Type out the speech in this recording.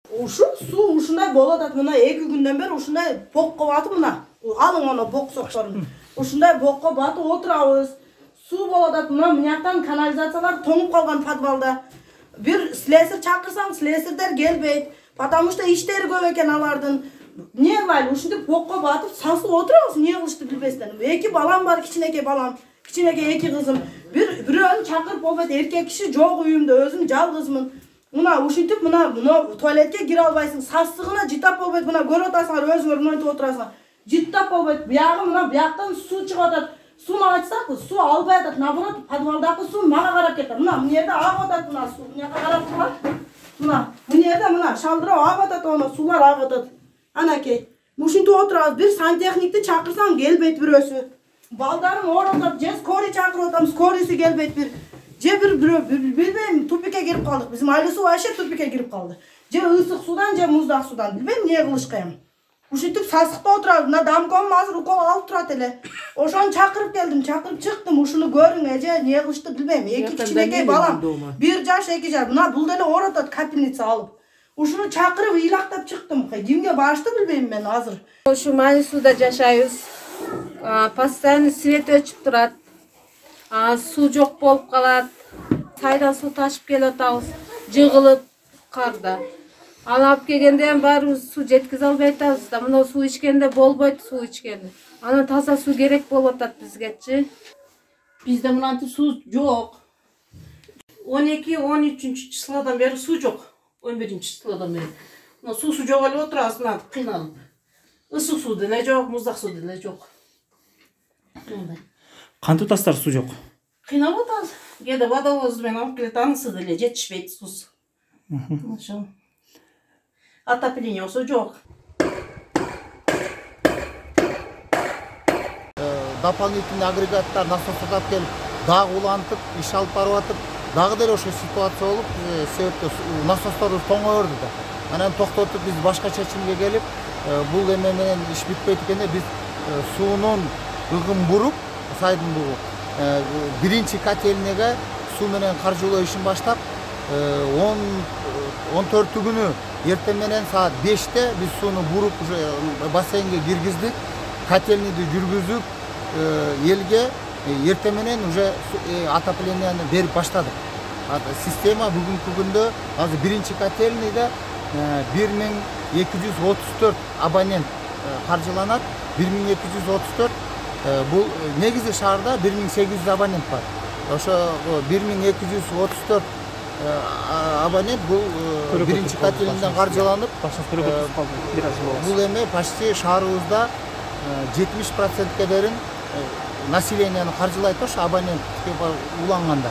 Ушу суу ушундай болуп атат. Мына 2 күндөн бери ушундай бокко батып мына. Алың аны бок сокторун. Ушундай бокко батып отурабыз. Суу болуп атат. Мына мынаяктан канализациялар тоңуп калган подвалда. Бир слесарь чакырсаң, слесарьдер келбейт. Потому что иштери көп экен алардын. Не кылайлы, ушинтип бокко батып сасып отурабыз, не кылышты билбестен. 2 балам бар, кичинекей балам. Кичинекей 2 кызым. Бирөөнү чакырып болбойт, эркек киши жок үйүмдө, өзүм жалгызмын. Мына ушинтип мына туалетке кире албайсың, сасыгына житап болбойт. Мына көрүп атасыңар, өзүңөр монтип отурасыңар. Житап болбойт. Биягы мына бияктан суу чыгып атат. Сууну ачсак, суу албай атат. Наоборот, подвалдагы суу мага карап кетет. Мына мына жерде агып атат мына суу. Мына карап турган. Мына жерде мына шалдырап агып атат, аны суулар агып атат. Анакей. Ушинтип отурабыз. Бир сантехникти чакырсаң келбейт бирөөсү. Балдарым ооротат, же скорый чакырып атам, скорыйсы келбейт бир. Же билбейм, тупикке кирип калдык. Биздин айыл суу вообще тупикке кирип калды. Же ысык суудан, же муздак суудан. Билбейм эмне кылышка эми. Ушинтип сасыкта отурабыз. Мына дамком азыр укол алып турат эле. Ошону чакырып келдим, чакырып чыктым. Ушуну көрүң, эже эмне кылышты билбейм. 2 кичинекей балам. 1 жаш, 2 жаш. Мына бул деле ооротот, капельница алып. Ушуну чакырып ыйлактап чыктым. Кимге барышты билбейм мен азыр. Ушу майы сууда жашайбыз. Постоянно свет өчүп турат. Суу жок болуп калат. Сайдан суу ташып келип атабыз. Жыгылып карда. Аны алып келгенде баарыбыз суу жеткизе албай атабыз да. Мына суу ичкенде болбойт, суу ичкенде. Анан таза суу керек болуп атат бизгечи. Бизде мынантип суу жок. 12-13 числодан бери суу жок. 11 числодан бери. Мына суусу жок эле отурабыз, мына кыйналып. Ысык суу деле жок, муздак суу деле жок. Кантип атасыздар суу жок? Кыйналып атабыз. Кээде водовоз менен алып келет, анысы деле жетишпейт суусу. Ошо. Отопление болсо жок. Дополнительный агрегаттар, насостар алып келип, дагы улантып, иш алып барып атып, дагы деле ошо ситуация болуп, себептен насостор тоңойорду да. Анан токтотуп биз башка чечимге келип, бул эме менен иш бүтпөйт экенде биз суунун ыгын буруп, сайдын буруп, биринчи котельняга суу менен каржылоо ишин баштап, 14 күнү эртең менен саат 5-те биз сууну буруп уже бассейнге киргиздик, котельниди жүргүзүп, элге эртең менен уже отопленияны берип баштадык. Система бүгүнкү күндө азыр биринчи котельныйда 1234 абонент каржыланат. 1234 бул негизи шаарда 1800 абонент бар. Ошо 1234 абонент бул биринчи котельныйдан каржыланып, бул эме почти шаарыбызда 70%ке дерин населенияны каржылайт ошо абонент уланганда.